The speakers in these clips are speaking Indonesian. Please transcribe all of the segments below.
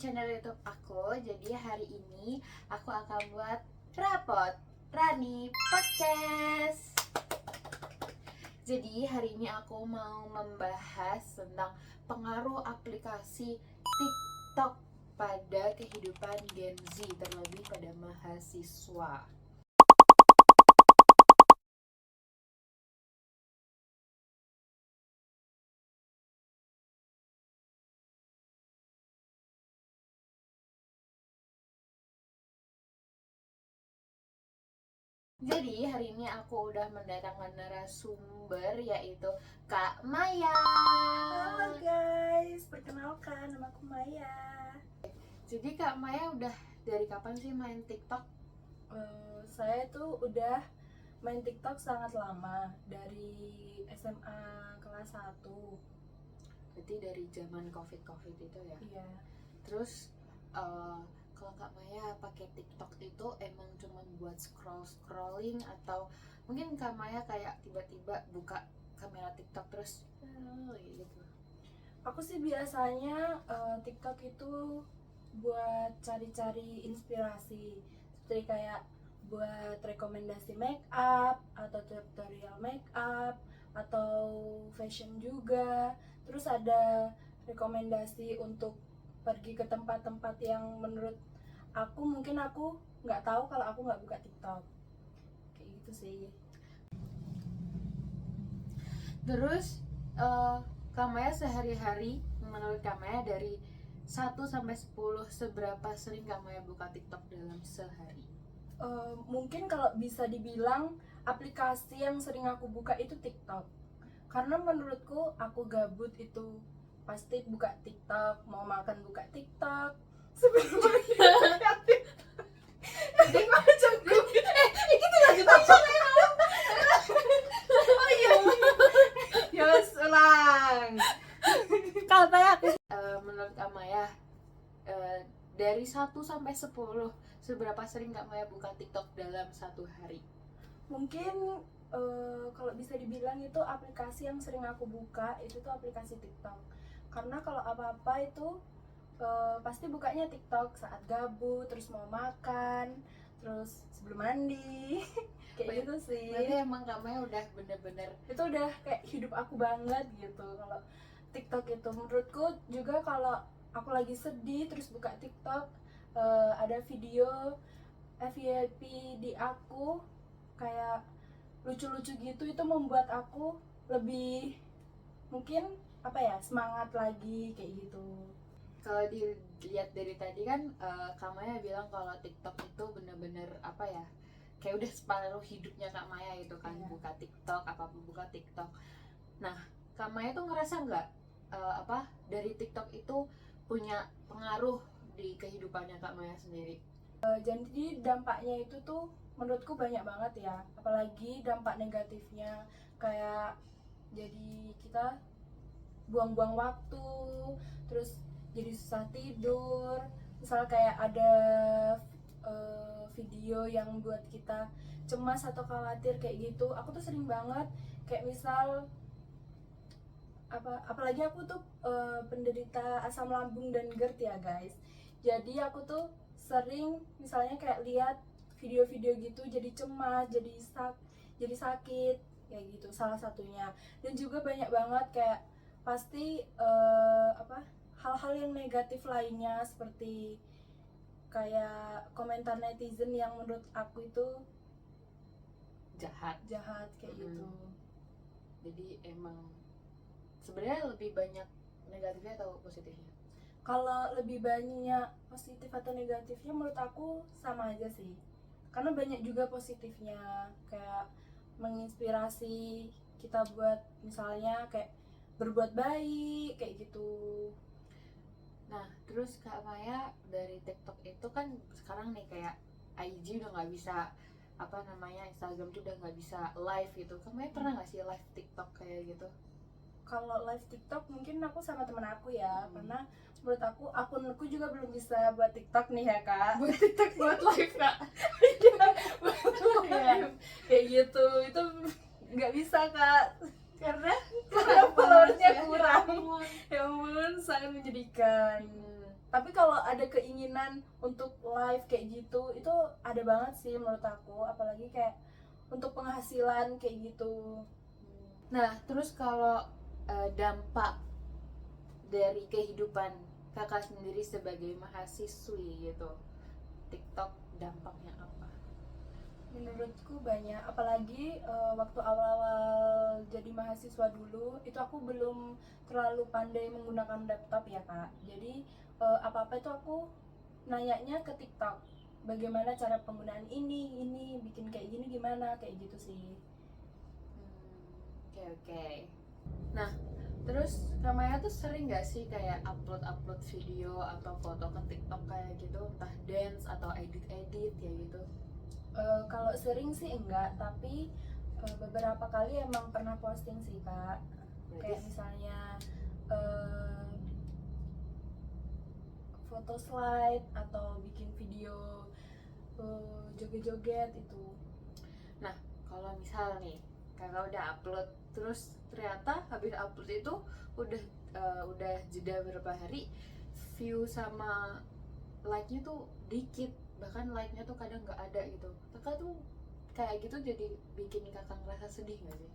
channel YouTube aku. Jadi hari ini aku akan buat rapot Rani Podcast. Jadi hari ini aku mau membahas tentang pengaruh aplikasi TikTok pada kehidupan Gen Z, terlebih pada mahasiswa. Jadi hari ini aku udah mendatangkan narasumber, yaitu Kak Maya. Halo guys, perkenalkan nama aku Maya. Jadi Kak Maya udah dari kapan sih main TikTok? Saya tuh udah main TikTok sangat lama, dari SMA kelas 1. Berarti dari zaman COVID itu ya? Iya. Terus kalau Kak Maya pakai TikTok itu emang cuman buat scrolling, atau mungkin Kak Maya kayak tiba-tiba buka kamera TikTok terus gitu? Aku sih biasanya TikTok itu buat cari-cari inspirasi, seperti kayak buat rekomendasi make up atau tutorial make up atau fashion juga. Terus ada rekomendasi untuk pergi ke tempat-tempat yang menurut aku mungkin aku nggak tahu kalau aku nggak buka TikTok, kayak gitu sih. Terus Kak Maya sehari-hari, menurut Kak Maya dari 1 sampai 10, seberapa sering Kak Maya buka TikTok dalam sehari? Mungkin kalau bisa dibilang aplikasi yang sering aku buka itu TikTok, karena menurutku aku gabut itu pasti buka TikTok, mau makan buka TikTok, sebelum buka TikTok. Jadi macam Itu lagi TikTok. oh iya, yos ulang. Kak Maya, menurut Kak Maya dari 1 sampai 10, seberapa sering Kak Maya buka TikTok dalam satu hari? Mungkin kalau bisa dibilang itu aplikasi yang sering aku buka itu tuh aplikasi TikTok, karena kalau apa-apa itu pasti bukanya TikTok saat gabut, terus mau makan, terus sebelum mandi kayak gitu sih. Berarti emang Kak Maya udah bener-bener Itu udah kayak hidup aku banget gitu kalau TikTok itu. Menurutku juga kalau aku lagi sedih terus buka TikTok, ada video FYP di aku kayak lucu-lucu gitu, itu membuat aku lebih mungkin apa ya, semangat lagi kayak gitu. kalau dilihat dari tadi kan Kak Maya bilang kalau TikTok itu bener-bener apa ya, kayak udah separuh hidupnya Kak Maya itu kan. Iya. Buka TikTok, apa-apa buka TikTok. Nah, Kak Maya tuh ngerasa nggak apa dari TikTok itu punya pengaruh di kehidupannya Kak Maya sendiri? Jadi dampaknya itu tuh menurutku banyak banget ya, apalagi dampak negatifnya kayak jadi kita buang-buang waktu, terus jadi susah tidur. Misal kayak ada video yang buat kita cemas atau khawatir kayak gitu, aku tuh sering banget kayak misal apalagi aku tuh penderita asam lambung dan GERD ya guys. Jadi aku tuh sering misalnya kayak lihat video-video gitu jadi cemas, jadi sakit kayak gitu salah satunya. Dan juga banyak banget kayak pasti hal-hal yang negatif lainnya, seperti kayak komentar netizen yang menurut aku itu Jahat. kayak gitu. Jadi emang sebenarnya lebih banyak negatifnya atau positifnya? Kalau lebih banyak positif atau negatifnya menurut aku sama aja sih, karena banyak juga positifnya, kayak menginspirasi kita buat misalnya kayak berbuat baik kayak gitu. Nah, terus Kak Maya dari TikTok itu kan sekarang nih kayak IG udah nggak bisa, apa namanya, Instagram tuh udah nggak bisa live gitu. Kak Maya pernah nggak sih live TikTok kayak gitu? Kalau live TikTok mungkin aku sama temen aku ya, karena menurut aku akunku juga belum bisa buat TikTok nih ya kak. Buat TikTok buat live Kak? Iya, kayak gitu itu nggak bisa kak, Karena karena followersnya ya kurang. ampun. Ya ampun, sangat menyedihkan. Tapi kalau ada keinginan untuk live kayak gitu, itu ada banget sih menurut aku, apalagi kayak untuk penghasilan kayak gitu. Nah, terus kalau dampak dari kehidupan kakak sendiri sebagai mahasiswi gitu, TikTok dampaknya apa? Menurutku banyak, apalagi waktu awal-awal jadi mahasiswa dulu, itu aku belum terlalu pandai menggunakan laptop ya kak. Jadi apa-apa itu aku nanyanya ke TikTok. Bagaimana cara penggunaan ini bikin kayak gini gimana, kayak gitu sih. Oke oke. Nah, terus Kak Maya tuh sering gak sih kayak upload video atau foto ke TikTok kayak gitu, entah dance atau edit kayak gitu? Kalau sering sih enggak, tapi beberapa kali emang pernah posting sih kak. Kayak Berarti misalnya eh, foto slide atau bikin video joget-joget itu. nah, kalau misal nih kakak udah upload terus ternyata habis upload itu udah jeda beberapa hari, view sama like-nya tuh dikit, bahkan like-nya tuh kadang nggak ada gitu. Kakak tuh kayak gitu jadi bikin kakak ngerasa sedih nggak sih?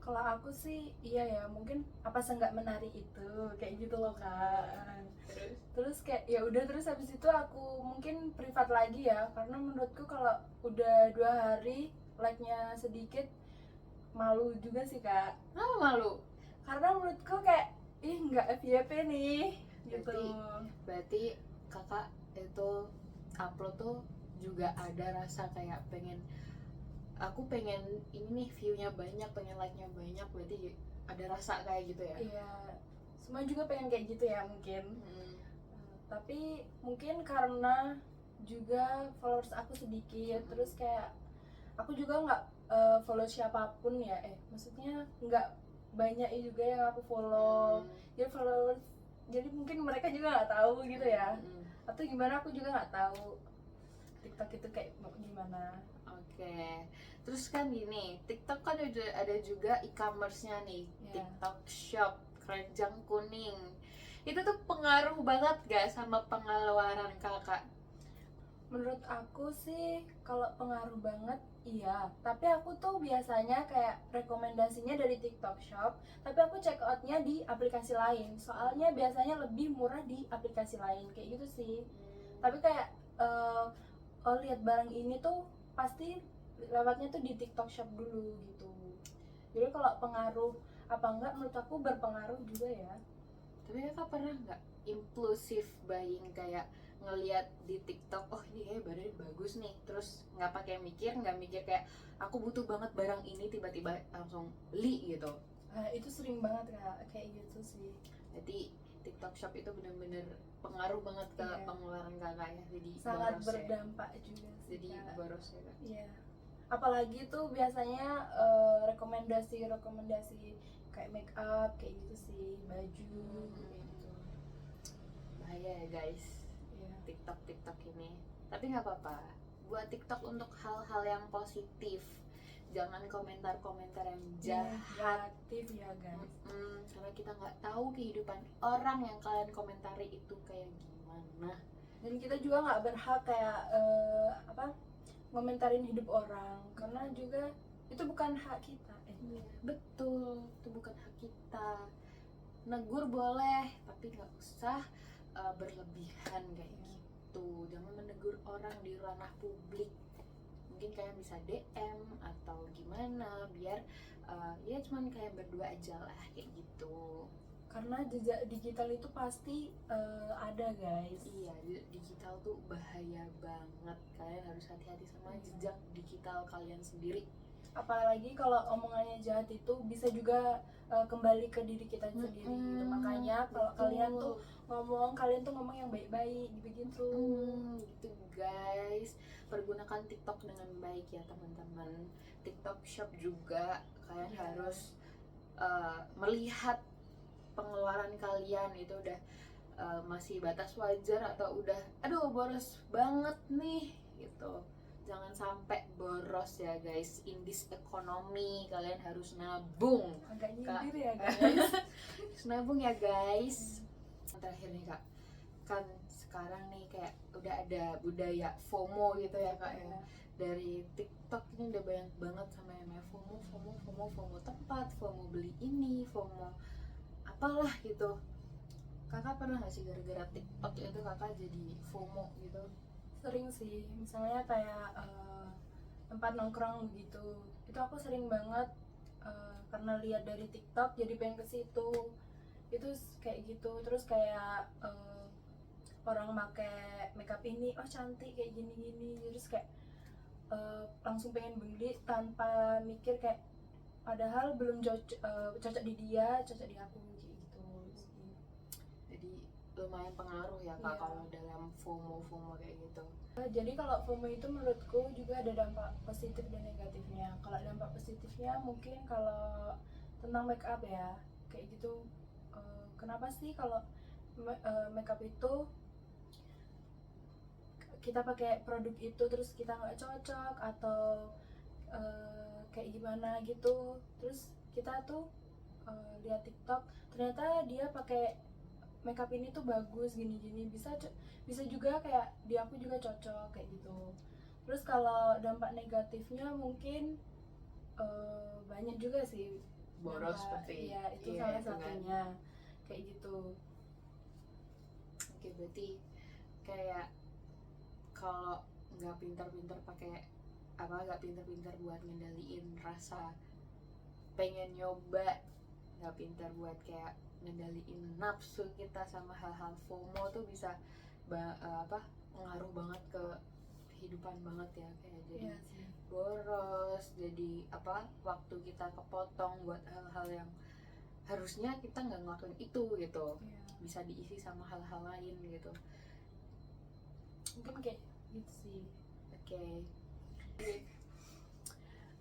Kalau aku sih iya ya, mungkin apa seenggak menari itu kayak gitu loh kak. Terus Terus kayak ya udah, terus habis itu aku mungkin privat lagi ya, karena menurutku kalau udah 2 hari like-nya sedikit, malu juga sih kak. kenapa malu? Karena menurutku kayak ih nggak FYP nih gitu. Berarti kakak itu upload tuh juga ada rasa kayak pengen ini nih view-nya banyak, pengen like-nya banyak, berarti ada rasa kayak gitu ya? Iya, semua juga pengen kayak gitu ya mungkin. Tapi mungkin karena juga followers aku sedikit, terus kayak aku juga nggak follow siapapun ya, maksudnya nggak banyak juga yang aku follow. Jadi followers, jadi mungkin mereka juga nggak tahu gitu ya, atau gimana aku juga nggak tahu TikTok itu kayak gimana. Oke, terus kan gini, TikTok kan ada juga e-commerce-nya nih, Ya. TikTok Shop, keranjang kuning. Itu tuh pengaruh banget gak sama pengeluaran kakak? Menurut aku sih kalau pengaruh banget iya, tapi aku tuh biasanya kayak rekomendasinya dari TikTok Shop, tapi aku check outnya di aplikasi lain, soalnya biasanya lebih murah di aplikasi lain kayak gitu sih. Tapi kayak oh lihat barang ini tuh pasti lewatnya tuh di TikTok Shop dulu gitu. Jadi kalau pengaruh apa enggak, menurut aku berpengaruh juga ya. Tapi kakak pernah nggak impulsif buying, kayak ngelihat di TikTok, oh ini kayak badannya bagus nih, terus nggak pakai mikir, nggak mikir kayak aku butuh banget barang ini, tiba-tiba langsung beli gitu? Nah, itu sering banget kak kayak gitu sih. Jadi TikTok Shop itu bener-bener pengaruh banget ke Iya. pengeluaran kakak ya, jadi Sangat boros ya. berdampak juga sih Jadi kak. boros ya kak. Iya. Apalagi tuh biasanya rekomendasi kayak make up kayak gitu sih, baju kayak gitu. Bahaya ya guys, Iya. TikTok ini. Tapi nggak apa-apa, buat TikTok untuk hal-hal yang positif, jangan komentar-komentar yang jahat. Negatif ya guys. Karena kita nggak tahu kehidupan orang yang kalian komentari itu kayak gimana. Dan kita juga nggak berhak kayak ngomentarin hidup orang, karena juga itu bukan hak kita. Betul, itu bukan hak kita. Negur boleh, tapi nggak usah berlebihan kayak gitu. Jangan menegur orang di ranah publik. Mungkin kalian bisa DM atau gimana, biar ya cuman kayak berdua aja lah kayak gitu. Karena jejak digital itu pasti ada guys. Iya, digital tuh bahaya banget. Kalian harus hati-hati sama jejak digital kalian sendiri. Apalagi kalau omongannya jahat itu bisa juga kembali ke diri kita sendiri gitu. Makanya kalau kalian tuh ngomong yang baik-baik gitu. Gitu guys, pergunakan TikTok dengan baik ya teman-teman. TikTok Shop juga kalian harus melihat pengeluaran kalian itu udah masih batas wajar atau udah aduh boros banget nih gitu. Jangan sampai boros ya guys. In this economy kalian harus nabung. Agak Kak. nyindir ya guys. Harus nabung ya guys. Yang terakhir nih kak, kan sekarang nih kayak udah ada budaya FOMO gitu ya kak ya. Dari TikTok ini udah banyak banget sama yang namanya FOMO tempat, FOMO beli ini, FOMO apalah gitu. Kakak pernah gak sih gara-gara TikTok itu kakak jadi FOMO gitu? Sering sih, misalnya kayak tempat nongkrong gitu, itu aku sering banget karena lihat dari TikTok jadi pengen ke situ. Itu kayak gitu, terus kayak orang pakai makeup ini, oh cantik kayak gini-gini, terus kayak langsung pengen beli tanpa mikir kayak padahal belum cocok di dia, cocok di aku kayak gitu sih. Jadi lumayan pengaruh ya kak Iya. kalau dalam FOMO kayak gitu. Jadi kalau FOMO itu menurutku juga ada dampak positif dan negatifnya. Kalau dampak positifnya mungkin kalau tentang make up ya, kayak gitu. Kenapa sih kalau make up itu kita pakai produk itu terus kita nggak cocok atau kayak gimana gitu, terus kita tuh lihat TikTok ternyata dia pakai makeup ini tuh bagus gini-gini, bisa juga kayak di aku juga cocok kayak gitu. Terus kalau dampak negatifnya mungkin banyak juga sih. Boros Dampak, seperti iya itu iya, salah itu kan. satunya kayak gitu. Oke, berarti kayak kalau nggak pintar-pintar pakai nggak pintar-pintar buat ngendaliin rasa pengen nyoba, nggak pintar buat kayak ngendaliin nafsu kita sama hal-hal FOMO tuh bisa ngaruh banget ke kehidupan banget ya, kayak jadi Iya sih. boros, jadi waktu kita kepotong buat hal-hal yang harusnya kita nggak ngelakuin itu gitu, Iya. bisa diisi sama hal-hal lain gitu. Mungkin kayak gitu sih.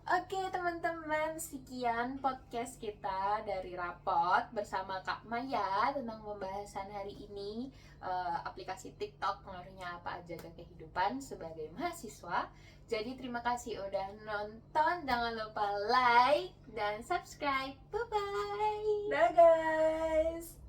Oke teman-teman, sekian podcast kita dari Rapot bersama Kak Maya tentang pembahasan hari ini, aplikasi TikTok pengaruhnya apa aja ke kehidupan sebagai mahasiswa. Jadi terima kasih udah nonton, jangan lupa like dan subscribe. Bye bye. Dah guys.